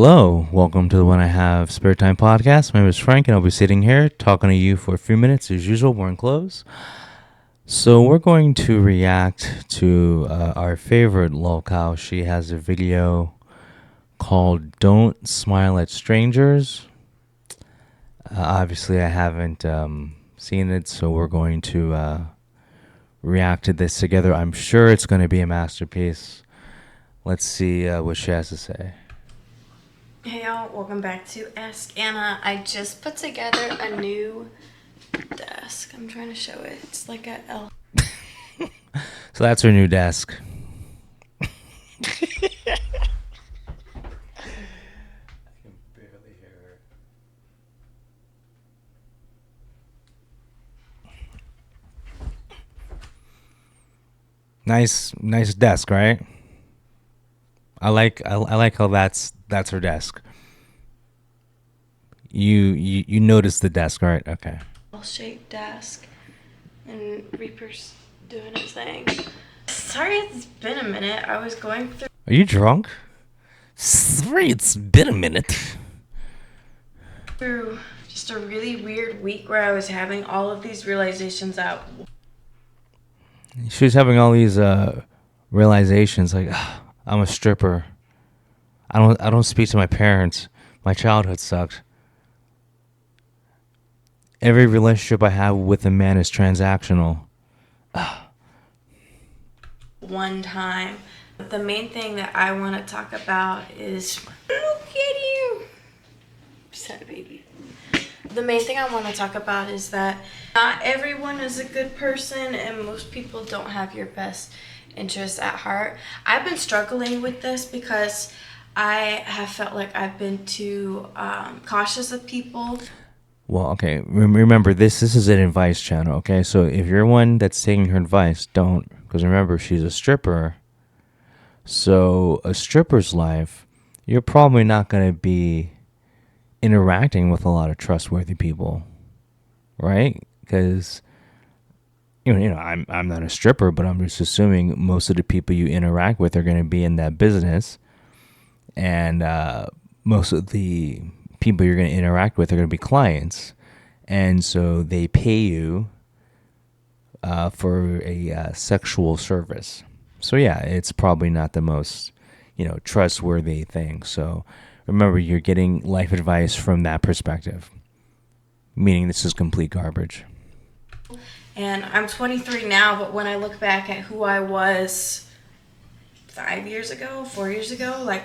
Hello, welcome to the When I Have Spare Time podcast. My name is Frank, and I'll be sitting here talking to you for a few minutes as usual. We're in close. So we're going to react to our favorite LOLcow. She has a video called "Don't Smile at Strangers." Obviously, I haven't seen it, so we're going to react to this together. I'm sure it's going to be a masterpiece. Let's see what she has to say. Hey y'all, welcome back to Ask Anna. I just put together a new desk. I'm trying to show it. It's like a L. So that's her new desk. I can barely hear her. Nice desk, right? I like how that's her desk. You notice the desk, right? Okay. L-shaped desk. And Reaper's doing his thing. Sorry it's been a minute. I was going Are you drunk? Sorry, it's been a minute. through just a really weird week where I was having all of these realizations out. She was having all these realizations like, I'm a stripper. I don't speak to my parents. My childhood sucked. Every relationship I have with a man is transactional. One time. The main thing that I want to talk about is look at you. Just had a baby. The main thing I want to talk about is that not everyone is a good person and most people don't have your best interests at heart. I've been struggling with this because I have felt like I've been too cautious of people. Well, okay. Remember, this is an advice channel, okay? So if you're one that's taking her advice, don't. Because remember, she's a stripper. So a stripper's life, you're probably not going to be interacting with a lot of trustworthy people, right? Because I'm not a stripper, but I'm just assuming most of the people you interact with are going to be in that business, and most of the people you're going to interact with are going to be clients, and so they pay you for a sexual service. So yeah, it's probably not the most trustworthy thing. So remember, you're getting life advice from that perspective, meaning this is complete garbage. And I'm 23 now, but when I look back at who I was 5 years ago, 4 years ago, like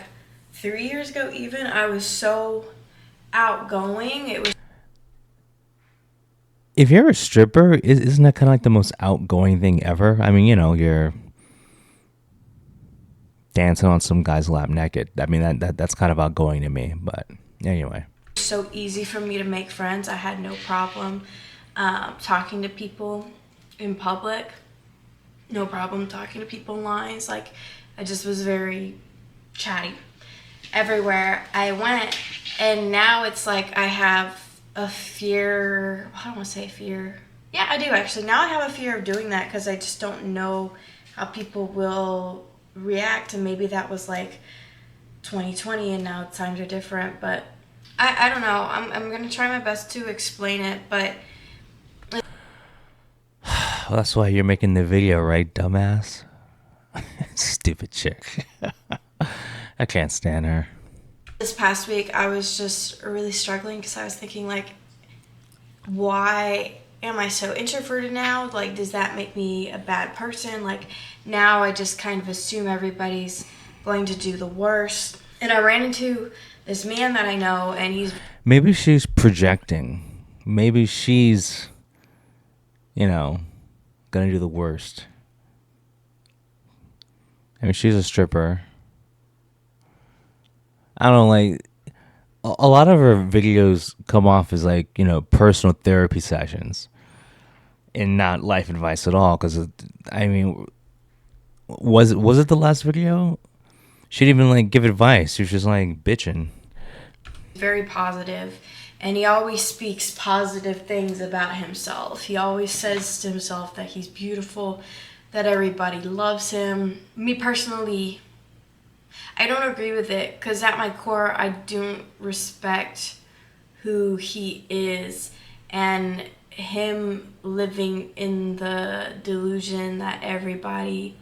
3 years ago even, I was so outgoing. It was. If you're a stripper, isn't that kind of like the most outgoing thing ever? I mean, you're dancing on some guy's lap naked. I mean, that's kind of outgoing to me. But anyway. So easy for me to make friends. I had no problem talking to people in public. No problem talking to people in lines. Like, I just was very chatty everywhere I went. And now it's like I have a fear. I don't want to say fear. Yeah, I do actually. Now I have a fear of doing that because I just don't know how people will react. And maybe that was like 2020 and now times are different. But I don't know. I'm going to try my best to explain it. But Well, that's why you're making the video, right, dumbass? Stupid chick. I can't stand her. this past week, I was just really struggling because I was thinking, like, why am I so introverted now? Like, does that make me a bad person? Like, now I just kind of assume everybody's going to do the worst. And I ran into this man that I know, and he's... Maybe she's projecting. Maybe she's, gonna do the worst. I mean, she's a stripper. I don't know, like, a lot of her videos come off as like, personal therapy sessions and not life advice at all. Because, I mean, was it the last video? She didn't even, like, give advice. She was just, like, bitching. very positive, and he always speaks positive things about himself. He always says to himself that he's beautiful, that everybody loves him. Me personally, I don't agree with it because at my core, I don't respect who he is and him living in the delusion that everybody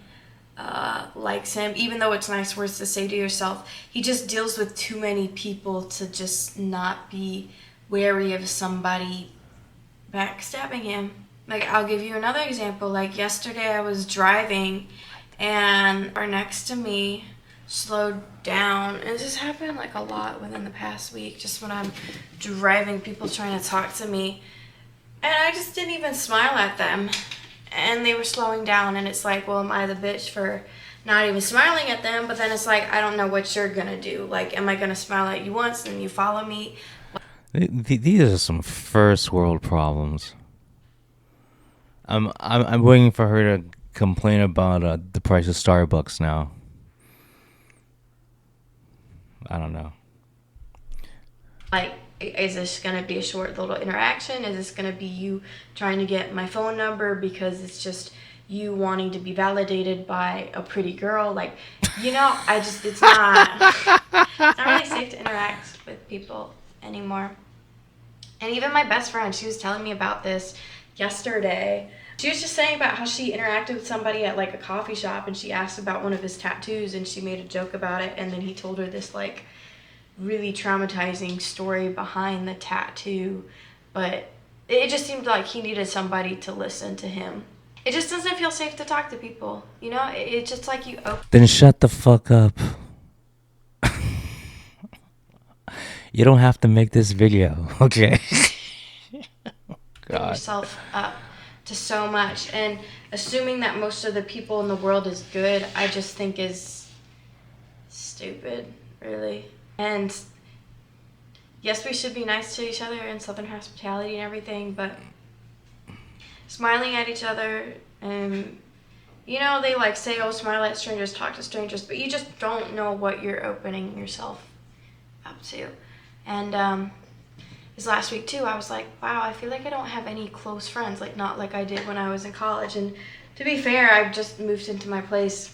likes him, even though it's nice words to say to yourself. He just deals with too many people to just not be wary of somebody backstabbing him. Like, I'll give you another example. Like, yesterday I was driving and our next to me slowed down. And this happened like a lot within the past week, just when I'm driving, people trying to talk to me. And I just didn't even smile at them. And they were slowing down, and it's like, well, am I the bitch for not even smiling at them? But then it's like, I don't know what you're gonna do. Like, am I gonna smile at you once and you follow me? These are some first world problems. I'm waiting for her to complain about the price of Starbucks now. I don't know. Like, is this gonna be a short little interaction? Is this gonna be you trying to get my phone number because it's just you wanting to be validated by a pretty girl? Like, it's not really safe to interact with people anymore. And even my best friend, she was telling me about this yesterday. She was just saying about how she interacted with somebody at like a coffee shop, and she asked about one of his tattoos, and she made a joke about it, and then he told her this like really traumatizing story behind the tattoo. But it just seemed like he needed somebody to listen to him. It just doesn't feel safe to talk to people, it's just like you open Then shut the fuck up. You don't have to make this video, okay? God. yourself up to so much, and assuming that most of the people in the world is good, I just think is stupid, really. And yes, we should be nice to each other in Southern hospitality and everything, but smiling at each other, and they like say, oh, smile at strangers, talk to strangers, but you just don't know what you're opening yourself up to. And this last week too, I was like, wow, I feel like I don't have any close friends, like not like I did when I was in college. And to be fair, I've just moved into my place.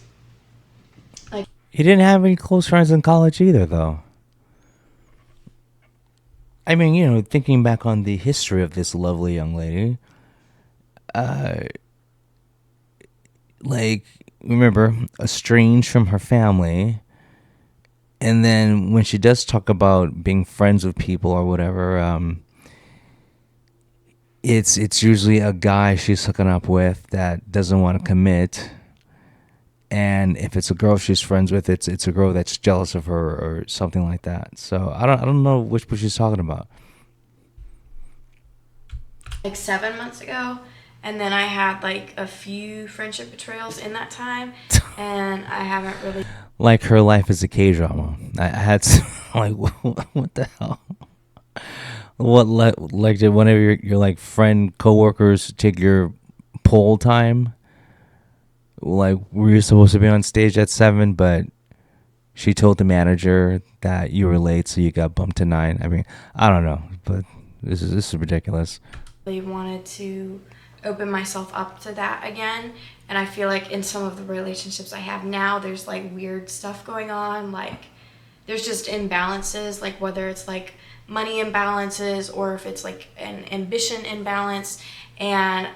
Like, You didn't have any close friends in college either, though. I mean, thinking back on the history of this lovely young lady, like, remember, estranged from her family. And then when she does talk about being friends with people or whatever, it's usually a guy she's hooking up with that doesn't want to commit. And if it's a girl she's friends with, it's a girl that's jealous of her or something like that. So I don't know which one she's talking about. like 7 months ago, and then I had like a few friendship betrayals in that time, and I haven't really Like her life is a K-drama. I had to, like, what the hell? What, like did one of your like friend coworkers take your poll time? Like, were you supposed to be on stage at 7, but she told the manager that you were late, so you got bumped to 9. I mean, I don't know, but this is ridiculous. wanted to open myself up to that again. And I feel like in some of the relationships I have now, there's like weird stuff going on. Like, there's just imbalances, like whether it's like money imbalances or if it's like an ambition imbalance. And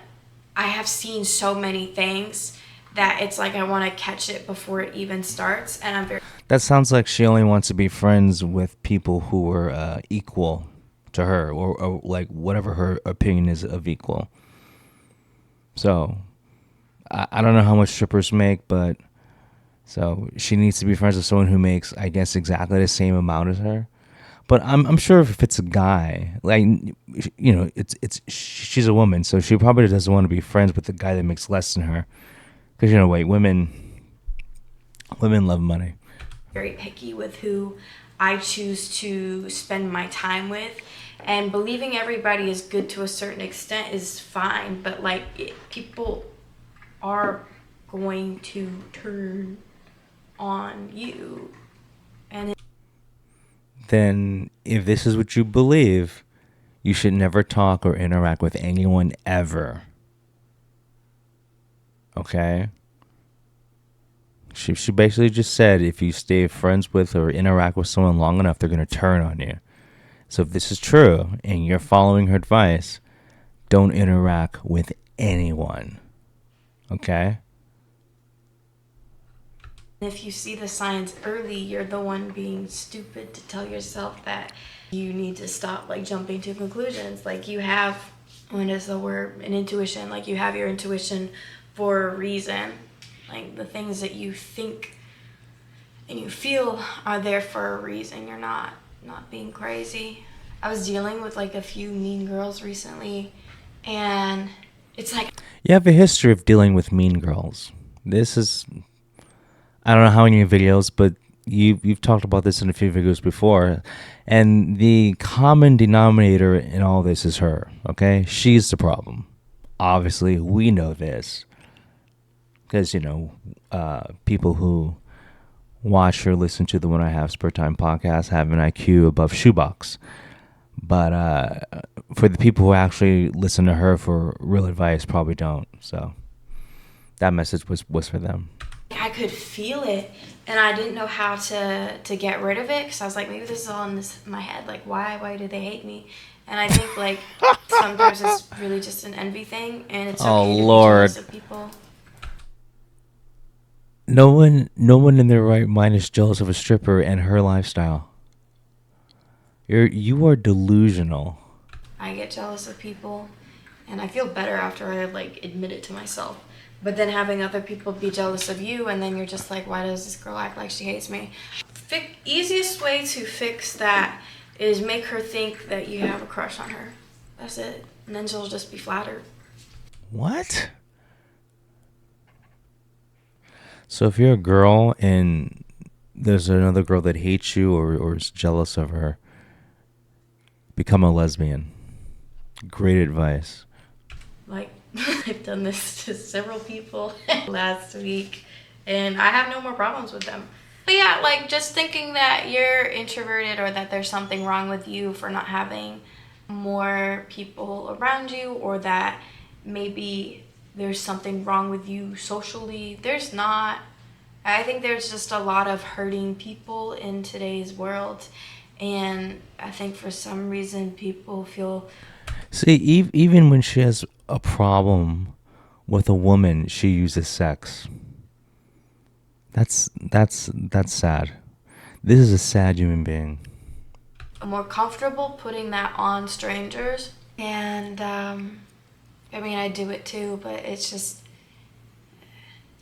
I have seen so many things that it's like I want to catch it before it even starts. And I'm very That sounds like she only wants to be friends with people who are equal to her, or like whatever her opinion is of equal. So I don't know how much strippers make, but so she needs to be friends with someone who makes, I guess, exactly the same amount as her. But I'm sure if it's a guy, like, it's she's a woman, so she probably doesn't want to be friends with the guy that makes less than her, because women love money. very picky with who I choose to spend my time with. And believing everybody is good to a certain extent is fine, but like people are going to turn on you. And Then if this is what you believe, you should never talk or interact with anyone ever. Okay? She basically just said if you stay friends with or interact with someone long enough, they're gonna turn on you. So if this is true and you're following her advice, don't interact with anyone. Okay? If you see the signs early, you're the one being stupid to tell yourself that you need to stop like jumping to conclusions. Like you have, what is the word? An intuition. Like you have your intuition for a reason. Like the things that you think and you feel are there for a reason. You're not being crazy. I was dealing with like a few mean girls recently, and it's like You have a history of dealing with mean girls. This is, I don't know how many videos, but you've talked about this in a few videos before, and the common denominator in all this is her. Okay, she's the problem. Obviously, we know this because people who watch or listen to the When I Have Spare Time podcast have an IQ above shoebox. But for the people who actually listen to her for real advice, probably don't. So that message was for them. I could feel it, and I didn't know how to get rid of it because I was like, maybe this is all in my head. Like, why do they hate me? And I think like sometimes it's really just an envy thing, and it's Oh okay to be Lord. jealous of people. No one in their right mind is jealous of a stripper and her lifestyle. You are delusional. I get jealous of people, and I feel better after I like admit it to myself. But then having other people be jealous of you, and then you're just like, why does this girl act like she hates me? Easiest way to fix that is make her think that you have a crush on her. That's it. And then she'll just be flattered. What? So if you're a girl and there's another girl that hates you or is jealous of her, become a lesbian. Great advice. Like, I've done this to several people last week, and I have no more problems with them. But yeah, like just thinking that you're introverted or that there's something wrong with you for not having more people around you, or that maybe there's something wrong with you socially. There's not. I think there's just a lot of hurting people in today's world, and I think for some reason people feel See, even when she has a problem with a woman, she uses sex. That's sad. This is a sad human being. more comfortable putting that on strangers. And I mean, I do it too, but it's just,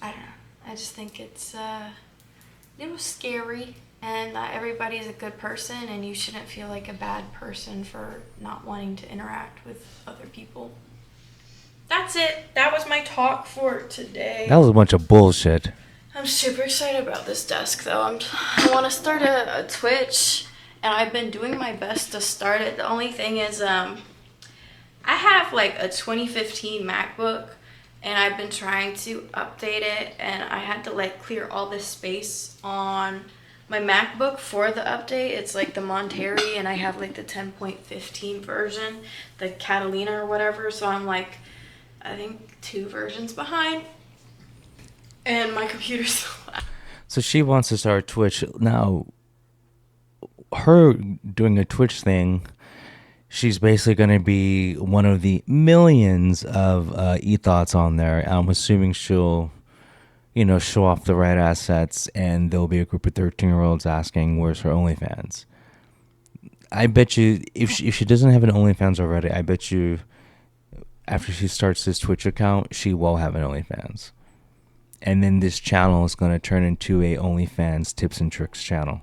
I don't know. I just think it's a little scary. And not everybody's a good person, and you shouldn't feel like a bad person for not wanting to interact with other people. That's it. That was my talk for today. That was a bunch of bullshit. I'm super excited about this desk, though. I want to start a Twitch, and I've been doing my best to start it. The only thing is, I have like a 2015 MacBook, and I've been trying to update it, and I had to like clear all this space on my MacBook for the update. It's like the Monterey, and I have like the 10.15 version, the Catalina or whatever. So I'm like, I think 2 versions behind. And my computer's So she wants to start Twitch. Now, her doing a Twitch thing, she's basically going to be one of the millions of e-thoughts on there. I'm assuming she'll, show off the right assets, and there'll be a group of 13-year-olds asking, where's her OnlyFans? I bet you, if she doesn't have an OnlyFans already, I bet you after she starts this Twitch account, she will have an OnlyFans. And then this channel is going to turn into a OnlyFans tips and tricks channel.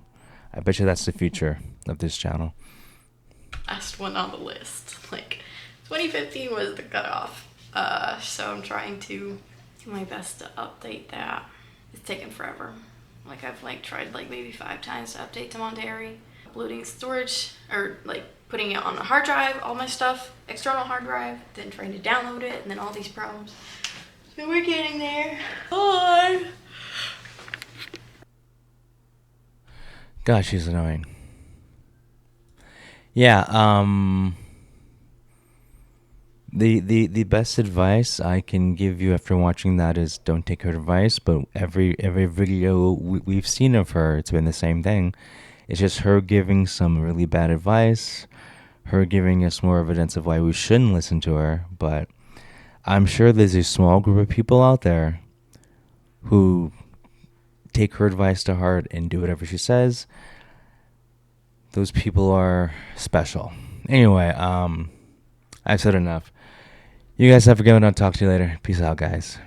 I bet you that's the future of this channel. last one on the list. Like, 2015 was the cutoff. So I'm trying to do my best to update that. It's taken forever. Like, I've like tried like maybe 5 times to update to Monterey. Uploading storage, or like putting it on a hard drive, all my stuff, external hard drive, then trying to download it, and then all these problems. So we're getting there. Bye. God, she's annoying. Yeah, The best advice I can give you after watching that is don't take her advice. But every video we've seen of her, it's been the same thing. It's just her giving some really bad advice, her giving us more evidence of why we shouldn't listen to her. But I'm sure there's a small group of people out there who take her advice to heart and do whatever she says. Those people are special. Anyway, I've said enough. You guys have a good one. I'll talk to you later. Peace out, guys.